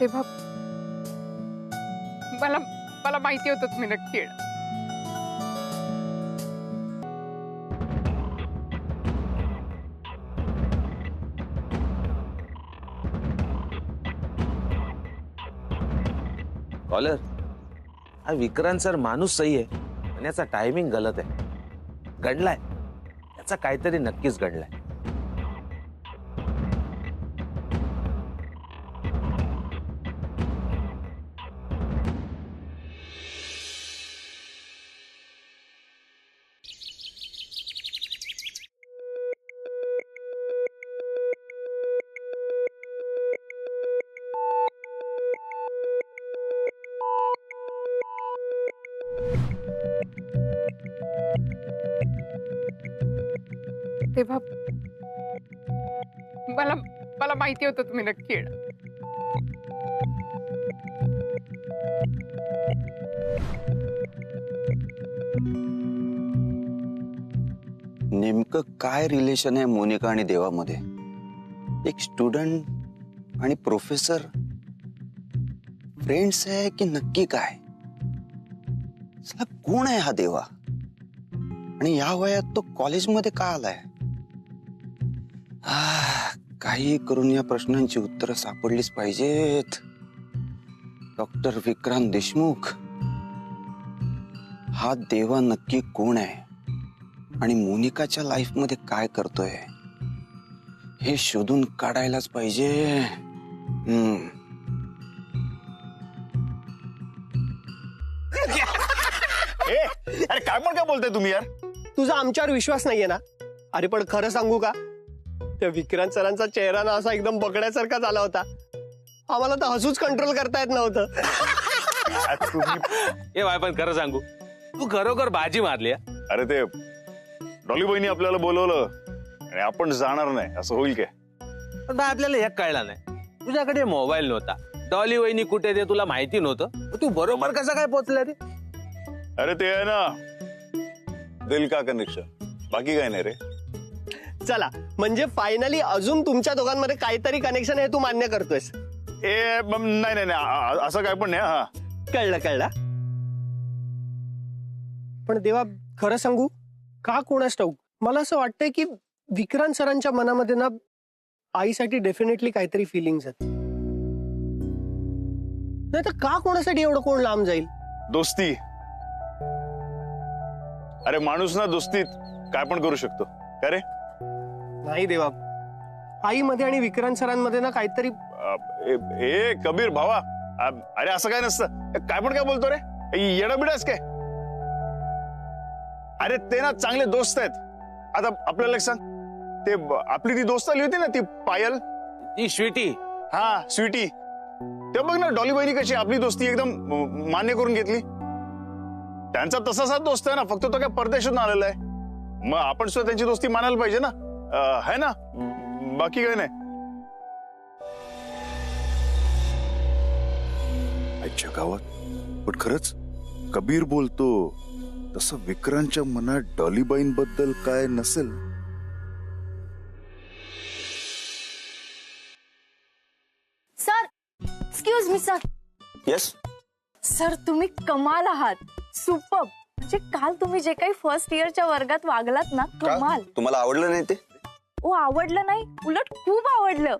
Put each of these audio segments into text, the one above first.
तेव्हा मला मला माहिती होतं तुम्ही नक्की येणार. कॉलर, हा विक्रांत सर माणूस सही आहे पण याचा टायमिंग गलत आहे. घडलाय याचा काहीतरी नक्कीच घडलाय. तेव्हा मला माहिती होतं तुम्ही नक्की येणार. नेमकं काय रिलेशन आहे मोनिका आणि देवामध्ये? एक स्टुडंट आणि प्रोफेसर फ्रेंड्स आहे की नक्की काय? साला कोण आहे हा देवा आणि या वयात तो कॉलेजमध्ये का आलाय? काही करून या प्रश्नांची उत्तरं सापडलीच पाहिजेत. डॉक्टर विक्रांत देशमुख हा देवा नक्की कोण आहे आणि मोनिकाच्या लाईफ मध्ये काय करतोय हे शोधून काढायलाच पाहिजे. अरे काय पण काय बोलताय तुम्ही यार? तुझा आमच्यावर विश्वास नाहीये ना? अरे पण खरं सांगू का, त्या विक्रांत सरांचा चेहरा ना असा एकदम बघण्यासारखा झाला होता. आम्हाला तर हसूच कंट्रोल करता येत नव्हतं. ए बाय, पण खरं सांगू तू खरोखर बाजी मारली. अरे ते डॉली बहिणी आपल्याला बोलवलं आणि आपण जाणार नाही असं होईल काय? पण आपल्याला एक कळलं नाही, तुझ्याकडे मोबाईल नव्हता, डॉली वहिनी कुठे ते तुला माहिती नव्हतं, तू बरोबर कसं काय पोहोचला रे? अरे ते आहे ना दिल का कनेक्शन, बाकी काय नाही रे. चला म्हणजे फायनली अजून तुमच्या दोघांमध्ये काहीतरी कनेक्शन हे तू मान्य करतोयस? नाही नाही नाही असं काय पण नाही. हा कळलं कळलं. पण देवा खरं सांगू का कोणास ठाऊक मला असं वाटतंय की विक्रांत सरांच्या मनामध्ये ना आईसाठी डेफिनेटली काहीतरी फिलिंग्स आहेत. नाही तर का कोणासाठी एवढं कोण लांब जाईल? दोस्ती. अरे माणूस ना दोस्तीत काय पण करू शकतो का रे? नाही देवा, आईमध्ये आणि विक्रांत सरांमध्ये ना काहीतरी. ए कबीर भावा, अरे असं काय नसतं. काय पण काय बोलतो रे? येडाबिडास काय? अरे ते ना चांगले दोस्त आहेत. आता आपल्याला एक सांग, ते आपली ती दोस्त आली होती ना ती पायल, ती स्वीटी. हा स्वीटी, ते बघ ना डॉली बहिणी कशी आपली दोस्ती एकदम मान्य करून घेतली. त्यांचा तसाच दोस्त आहे ना, फक्त तो काय परदेशातून आलेला आहे. मग आपण सुद्धा त्यांची दोस्ती मानायला पाहिजे ना, है ना? बाकी काय नाही. आजच्या गावात पण खरंच कबीर बोलतो तसं विक्रांतच्या मनात डॉलीबाईंबद्दल काय नसेल. Sir, excuse me sir. Yes sir तुम्ही कमाल आहात, सुपर. म्हणजे काल तुम्ही जे काही फर्स्ट इयरच्या वर्गात वागलात ना, कमाल. तुम्हाला आवडलं नाही ते? ओ आवडलं नाही, उलट खूप आवडलं.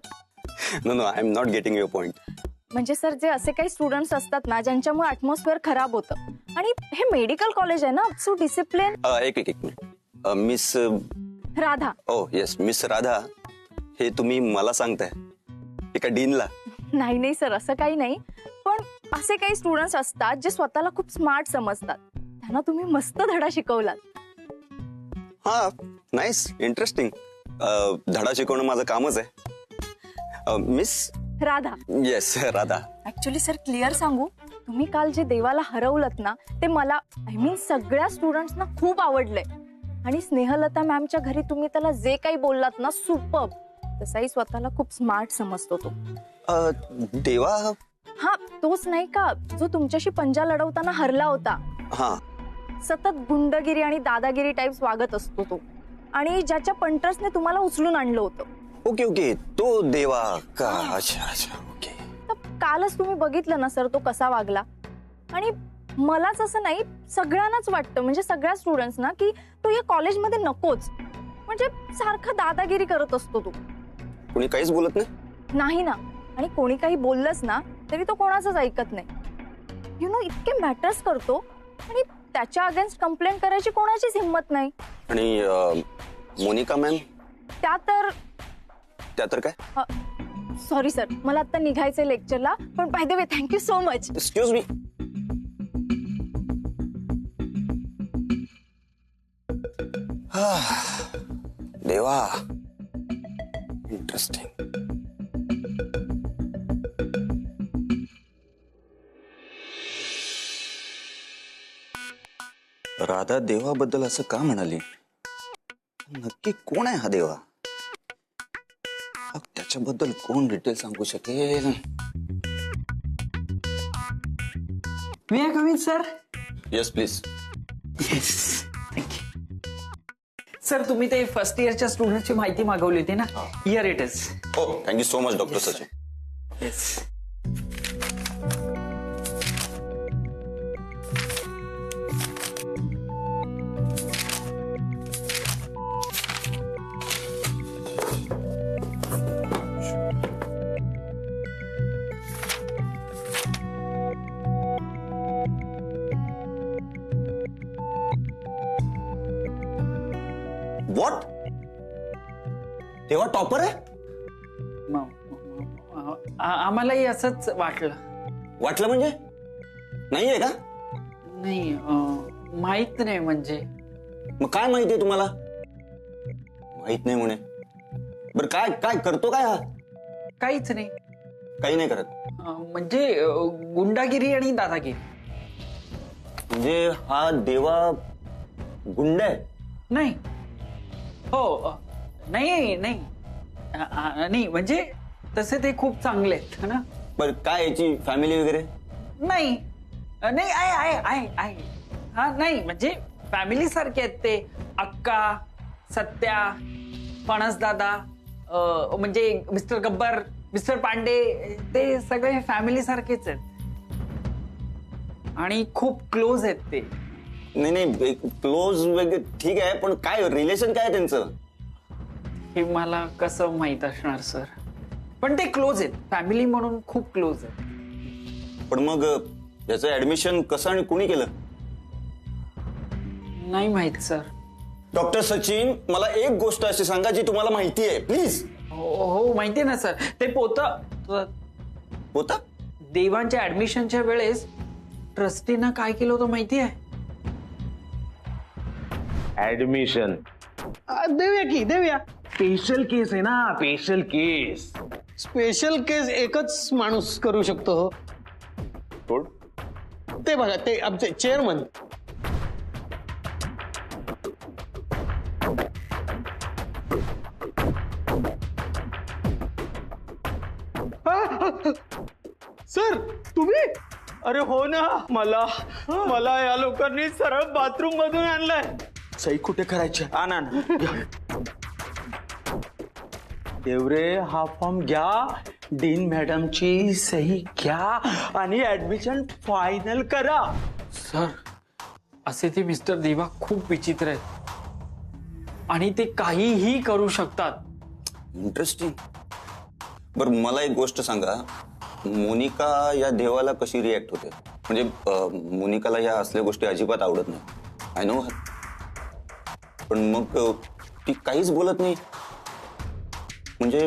No no, I am not getting your point. म्हणजे सर जे असे काही स्टुडंट्स असतात ना ज्यांच्यामुळे ऍटमॉस्फिअर खराब होतं, आणि हे मेडिकल कॉलेज आहे ना, सो डिसिप्लिन. एक मिनिट. मिस राधा. ओ येस, मिस राधा, हे तुम्ही मला सांगताय एका डीनला? नाही नाही सर, असं काही नाही. पण असे काही स्टुडंट्स असतात जे स्वतःला खूप स्मार्ट समजतात, त्यांना तुम्ही मस्त धडा शिकवलात. हा, नाईस, इंटरेस्टिंग. धडा शिकवणं माझं कामच आहे. Miss Radha. Yes Radha. Actually sir clear सांगू, तुम्ही काल जे देवाला हरवलत ना ते मला, आय मीन सगळ्या स्टुडंट्सना खूप आवडलंय. आणि स्नेहलता मॅमच्या घरी तुम्ही त्याला जे काही बोललात ना, सुपर. तसाही स्वतःला खूप स्मार्ट समजतो तो. देवा? हा तोच नाही का, जो तुमच्याशी पंजा लढवताना हरला होता. हा. सतत गुंडगिरी आणि दादागिरी टाइप्स वागत असतो तो, आणि ज्याच्या पंटर्सने तुम्हाला उचलून आणलं होतं. ओके ओके, तो देवा का? अच्छा अच्छा, ओके. तर कालच तुम्ही बघितलं ना सर तो कसा वागला. आणि मलाच असं नाही, सगळ्यांनाच वाटतं, म्हणजे सगळ्या स्टुडंट्सना, की तो या कॉलेजमध्ये नकोच. म्हणजे सारखा दादागिरी करत असतो तो. कोणी काहीच बोलत नाही? नाही ना. आणि कोणी काही बोललंच ना तरी तो कोणाचंच ऐकत नाही. यु नो, इतके मॅटर्स करतो आणि त्याच्या अगेन्स्ट कंप्लेंट करायची कोणाचीच हिंमत नाही. आणि मोनिका मॅम? त्या तर काय? सॉरी सर, मला आता निघायचंय लेक्चरला, पण by the way thank you so much. Excuse me. देवा, इंटरेस्टिंग. राधा देवाबद्दल असं का म्हणाली? नक्की कोण आहे हा देवा? त्याच्याबद्दल कोण डिटेल सांगू शकेल? May I come in sir? Yes please. Yes, thank you. Sir, तुम्ही ते फर्स्ट इयरच्या स्टुडंटची माहिती मागवली होती ना, हिअर इट इज. हो, thank you so much doctor Sachin. Yes. What? तेव्हा टॉपर आहे? आम्हालाही असंच वाटलं. वाटलं म्हणजे? नाहीये का? नाही, माहित नाही. म्हणजे मग काय माहितीये तुम्हाला? माहित नाही म्हणे. बरं, काय काय करतो काय हा? काहीच नाही. काही नाही करत? म्हणजे गुंडागिरी आणि दादागिरी. म्हणजे हा देवा गुंड आहे? नाही. हो, नाही नाही नाही, म्हणजे तसे ते खूप चांगले आहेत ना. बरं, काय याची फॅमिली वगैरे? नाही नाही, आहे. हा, नाही म्हणजे फॅमिली सारखे आहेत ते. अक्का, सत्या, फणस दादा, म्हणजे मिस्टर गब्बर, मिस्टर पांडे, ते सगळे फॅमिली सारखेच आहेत आणि खूप क्लोज आहेत ते. नाही, क्लोज वगैरे ठीक आहे, पण काय रिलेशन काय त्यांचं? हे मला कसं माहित असणार सर, पण ते क्लोज आहेत, फॅमिली म्हणून खूप क्लोज आहेत. पण मग याचं ऍडमिशन कसं आणि कुणी केलं? नाही माहित सर. डॉक्टर सचिन, मला एक गोष्ट अशी सांगा जी तुम्हाला माहिती आहे, प्लीज. हो, माहितीये ना सर. ते होता देवांच्या ऍडमिशनच्या वेळेस ट्रस्टीनं काय केलं होतं माहिती आहे? ऍडमिशन देऊया. स्पेशल केस आहे ना, स्पेशल केस. स्पेशल केस एकच माणूस करू शकतो. हो, कोण? ते बघा, ते आमचे चेअरमन. सर, तुम्ही? अरे हो ना, मला या लोकांनी सरळ बाथरूम मधून आणलंय. सही कुठे करायची? आणा ना. देवरे, हा फॉर्म घ्या, डीन मॅडमची सही घ्या आणि ऍडमिशन फायनल करा. सर, असे ते मिस्टर देवा खूप विचित्र आहेत आणि ते काहीही करू शकतात. इंटरेस्टिंग. बरं, मला एक गोष्ट सांगा, मोनिका या देवाला कशी रिॲक्ट होते? म्हणजे मोनिकाला या असल्या गोष्टी अजिबात आवडत नाही, आय नो. पण मग ती काहीच बोलत नाही. म्हणजे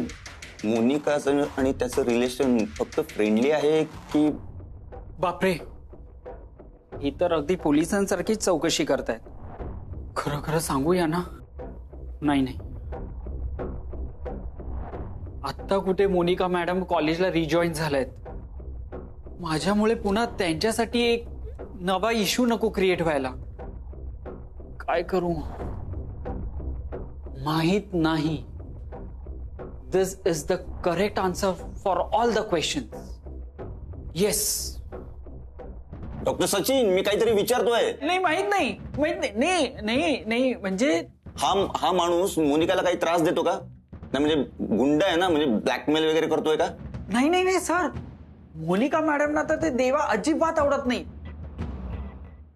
मोनिकाचं आणि त्याचं रिलेशन फक्त फ्रेंडली आहे की? बापरे, ही तर अगदी पोलिसांसारखीच चौकशी करतायत. खरं खरं सांगूया ना? नाही, आत्ता कुठे मोनिका मॅडम कॉलेजला रिजॉईन झाल्यात. माझ्यामुळे पुन्हा त्यांच्यासाठी एक नवा इश्यू नको क्रिएट व्हायला. काय करू माहित नाही. This is the correct answer for all the questions. Yes. Doctor Sachin, मी काहीतरी विचारतोय. नाही, माहित नाही. म्हणजे हा माणूस मोनिकाला काही त्रास देतो का? नाही म्हणजे गुंड आहे ना, म्हणजे ब्लॅकमेल वगैरे करतोय का? नाही सर, मोनिका मॅडमना तर ते देवा अजिबात आवडत नाही.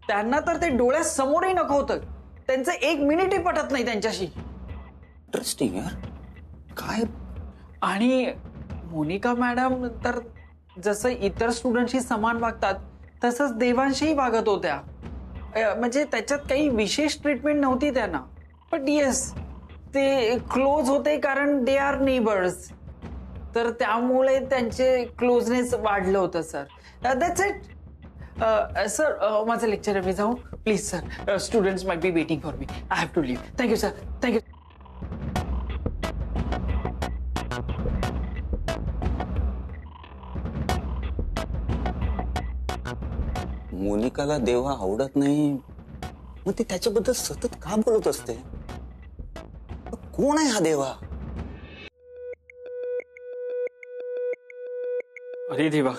त्यांना तर ते डोळ्यासमोरही नको होतं. त्यांचं 1 मिनिटही पटत नाही त्यांच्याशी. इंटरेस्टिंग यार. काय आणि मोनिका मॅडम तर जसं इतर स्टुडंटशी समान वागतात तसंच देवांशीही वागत होत्या. म्हणजे त्याच्यात काही विशेष ट्रीटमेंट नव्हती त्यांना. बट येस, ते क्लोज होते कारण दे आर नेबर्स. तर त्यामुळे त्यांचे क्लोजनेस वाढलं होतं सर. That's it. सर माझं लेक्चर मी जाऊ please sir. Students might be waiting for me. I have to leave. Thank you sir. Thank you. मोनिकाला देवा आवडत नाही मग ती त्याच्याबद्दल सतत का बोलत असते? कोण आहे हा देवा? अरे देवा,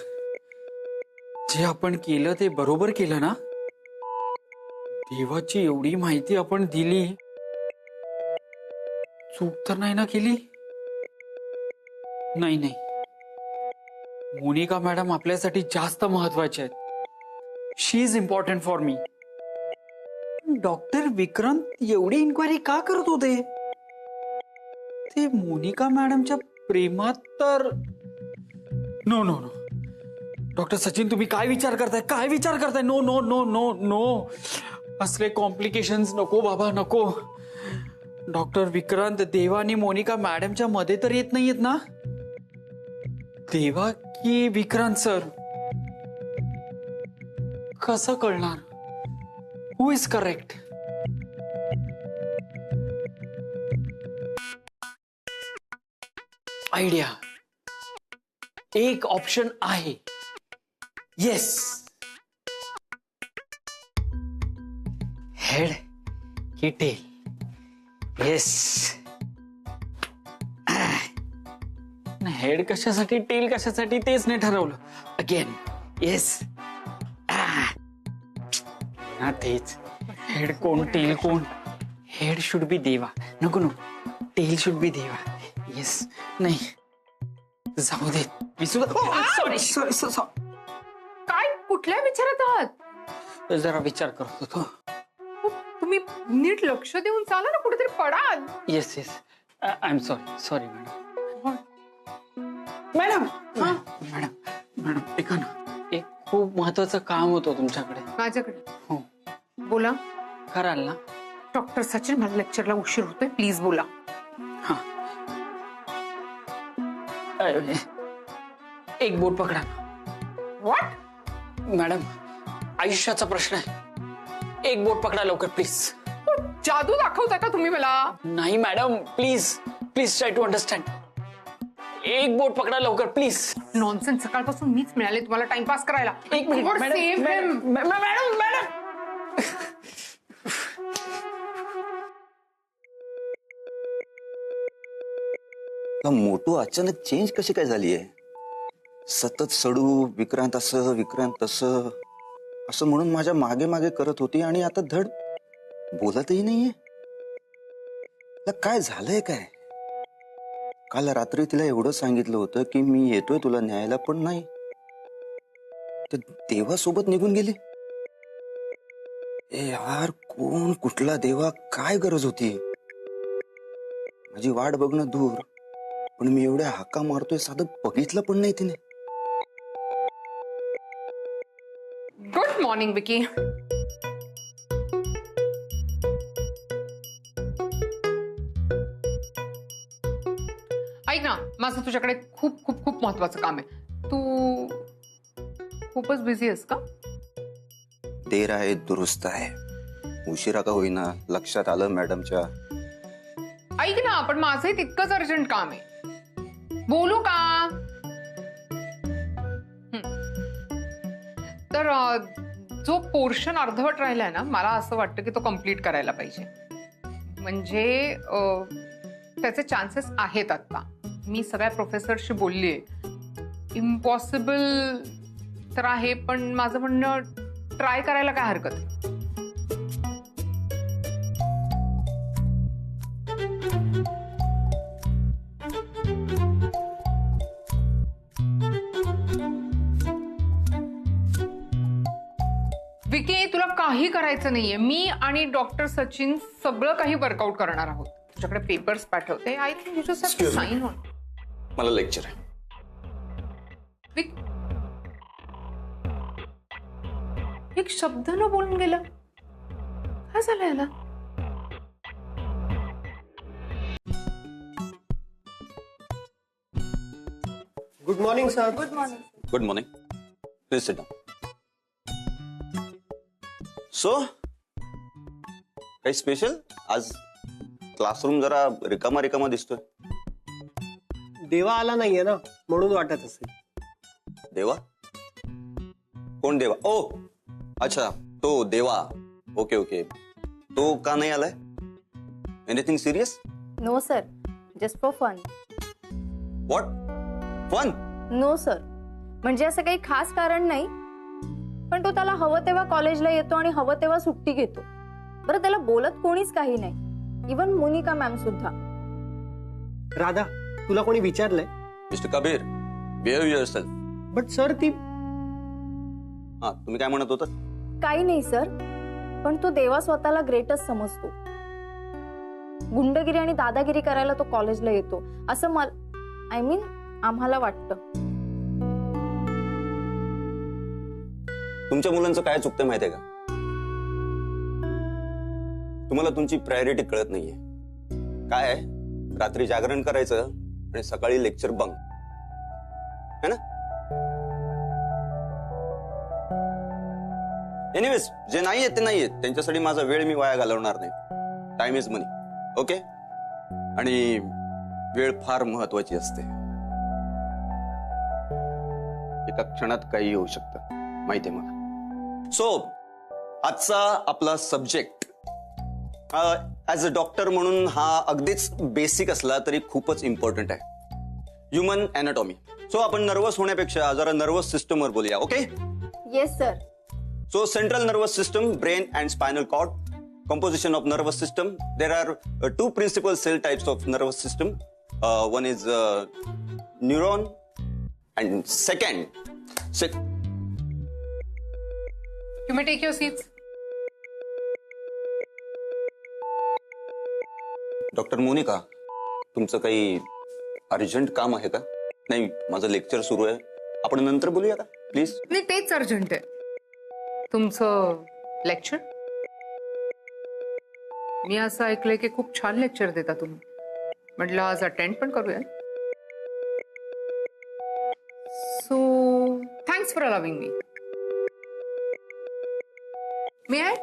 जे आपण केलं ते बरोबर केलं ना? देवाची एवढी माहिती आपण दिली, चूक तर नाही ना केली? नाही नाही, मोनिका मॅडम आपल्यासाठी जास्त महत्वाचे आहेत. She is important for me. Doctor Vikrant एवढी इन्क्वायरी का करत होते? ते मोनिका मॅडमच्या प्रेमात तर no no no. Doctor Sachin, तुम्ही काय विचार करताय? काय विचार करताय? No no no no no. असले कॉम्प्लिकेशन्स नको बाबा, नको. डॉक्टर विक्रांत, देवा आणि मोनिका मॅडमच्या मध्ये तर येत नाहीयेत ना? देवा की विक्रांत सर? कसं कळणार? हु इज करेक्ट? आयडिया. एक ऑप्शन आहे. येस, हेड की टेल? येस. हेड कशासाठी टेल कशासाठी तेच नाही ठरवलं. Again yes. ना तेच. हेड कोण टेल कोण? हेड शुड बी देवा. नको नको, टेल शुड बी देवा. येस. नाही जाऊ दे. मी सुद्धा सॉरी सॉरी सॉरी. काय कुठल्या विचारात आहात? जरा विचार करत होतो. तुम्ही नीट लक्ष देऊन चाला ना, कुठेतरी पडाल. Yes yes. I am sorry. Sorry madam. Madam madam madam ऐका ना, एक खूप महत्वाचं काम होतं तुमच्याकडे. माझ्याकडे? हो. बोला. कराल ना? डॉक्टर सचिन, मला लेक्चरला उशीर होतोय, प्लीज बोला. हा. एक बोट पकडा. व्हॉट? मॅडम, आयुष्याचा प्रश्न आहे. एक बोट पकडा लवकर प्लीज. जादू दाखवता का तुम्ही मला? नाही madam, please please try to understand. एक बोट पकडा लवकर प्लीज. नॉनसेन्स. सकाळपासून मीच मिळाले तुम्हाला टाइमपास करायला. एक minute God madam. save him. Madam madam. मोटू अचानक चेंज कशी काय झाली आहे? सतत सडू, विक्रांत असं विक्रांत तसं असं म्हणून माझ्या मागे मागे करत होती आणि आता धड बोलतही नाहीये. काय झालंय काय? काल रात्री तिला एवढं सांगितलं होतं की मी येतोय तुला न्यायला, पण नाही. तर देवासोबत निघून गेली. ए यार, कोण कुठला देवा? काय गरज होती? माझी वाट बघणं दूर, पण मी एवढ्या हाका मारतोय साधं बघितलं पण नाही तिने. Good morning Vicky. ऐक ना, माझं तुझ्याकडे खूप खूप खूप महत्वाचं काम आहे. तू खूपच बिझी आहेस का? देर आहे दुरुस्त आहे. उशिरा का होईना लक्षात आलं मॅडमच्या. ऐक ना, पण माझंही तितकंच अर्जंट काम आहे. बोलू का? तर जो पोर्शन अर्धवट राहिलाय ना, मला असं वाटतं की तो कम्प्लीट करायला पाहिजे. म्हणजे त्याचे चान्सेस आहेत. आता मी सगळ्या प्रोफेसरशी बोललीये. इम्पॉसिबल तर आहे, पण माझं म्हणणं ट्राय करायला काय हरकत आहे. विकी, तुला काही करायचं नाहीये. मी आणि डॉक्टर सचिन सगळं काही वर्कआउट करणार आहोत. तुझ्याकडे पेपर्स पाठवते. I think you just have to sign on. मला लेक्चर आहे. एक शब्द न बोलून गेला. काय झालं याला? Good morning sir. Good morning. Good morning. Please sit down. So काही स्पेशल? आज क्लासरूम जरा रिकामा रिकामा दिसतोय. देवा आला नाहीये ना, म्हणून वाटत असेल. देवा? कोण देवा? ओ अच्छा, तो देवा. Okay okay. तो का नाही आलाय? Anything serious? No sir, just for fun. What? Fun? No sir, म्हणजे असं काही खास कारण नाही, पण तो त्याला हवं तेव्हा कॉलेजला येतो आणि हवं तेव्हा सुट्टी घेतो. बरं, त्याला बोलत कोणीच काही नाही, इवन मोनिका मॅम सुद्धा. राधा, तुला कोणी विचारलंय? Mister Kabir, behave yourself. But sir ती. हा, तुम्ही काय म्हणत होता? काही नाही सर, पण तो देवा स्वतःला ग्रेटच समजतो. गुंडगिरी आणि दादागिरी करायला तो कॉलेजला येतो असं मला, आय मीन आम्हाला वाटतं. तुमच्या मुलांचं काय चुकतं माहितीये का? तुम्हाला तुमची प्रायोरिटी कळत नाहीये. काय आहे? रात्री जागरण करायचं आणि सकाळी लेक्चर बंक, है ना? एनिवेज, जे नाहीये ते नाहीये. त्यांच्यासाठी माझा वेळ मी वाया घालवणार नाही. Time is money. ओके? आणि वेळ फार महत्वाची असते. एका क्षणात काही होऊ शकतं, माहितीये मला. सो आजचा आपला सब्जेक्ट ऍज अ डॉक्टर म्हणून हा अगदीच बेसिक असला तरी खूपच इम्पॉर्टंट आहे. Human anatomy. सो आपण नर्वस होण्यापेक्षा जरा नर्वस सिस्टमवर बोलूया. Okay? Yes sir. So central nervous system, brain and spinal cord. Composition of nervous system. There are two principal cell types of nervous system. One is neuron, and second. You may take your seats. Doctor Monica, तुमचं काही urgent काम आहे का? नाही, माझं lecture सुरू आहे. आपण नंतर बोलूया का प्लीज? नाही, तेच अर्जंट आहे. तुमचं लेक्चर? मी असं ऐकलंय की खूप छान लेक्चर देता तुम्ही. म्हटलं आज अटेंड पण करूया. So thanks for allowing me. May I?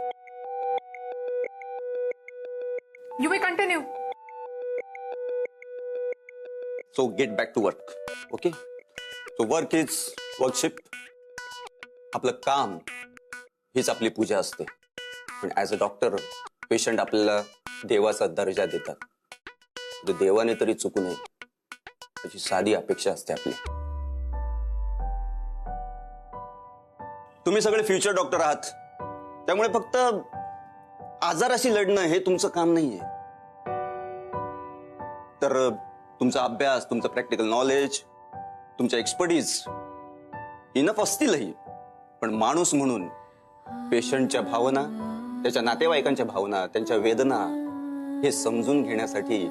You may continue. So get back to work. Okay? So work is worship. आपलं काम हीच आपली पूजा असते. पण ऍज अ डॉक्टर पेशंट आपल्याला देवाचा दर्जा देतात. तर देवाने तरी चुकू नये त्याची साधी अपेक्षा असते आपली. तुम्ही सगळे फ्युचर डॉक्टर आहात, त्यामुळे फक्त आजाराशी लढणं हे तुमचं काम नाहीये. तर तुमचा अभ्यास, तुमचं प्रॅक्टिकल नॉलेज, तुमच्या एक्सपर्टीज इनफ असतीलही, पण माणूस म्हणून पेशंटच्या भावना, त्याच्या नातेवाईकांच्या भावना, त्यांच्या वेदना हे समजून घेण्यासाठी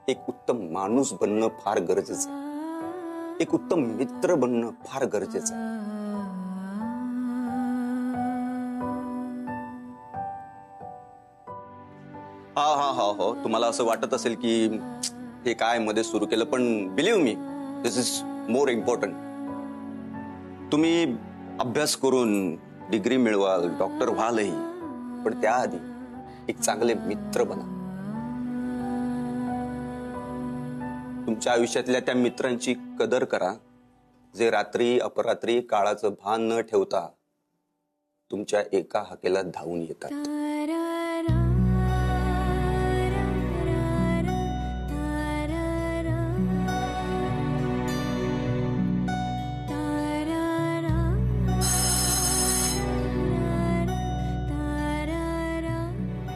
एक उत्तम माणूस बनणं फार गरजेचं आहे. एक उत्तम मित्र बनणं फार गरजेचं आहे. हा हो, तुम्हाला असं वाटत असेल की हे काय मध्ये सुरू केलं, पण believe me, this is more important. तुम्ही अभ्यास करून डिग्री मिळवाल, डॉक्टर व्हालही, पण त्याआधी एक चांगले मित्र बना. तुमच्या आयुष्यातल्या त्या मित्रांची कदर करा, जे रात्री अपरात्री काळाचं भान न ठेवता तुमच्या एका हाकेला धावून येतात.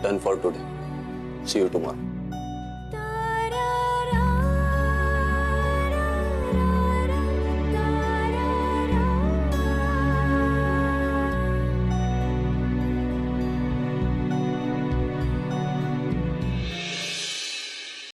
Done for today. See you tomorrow.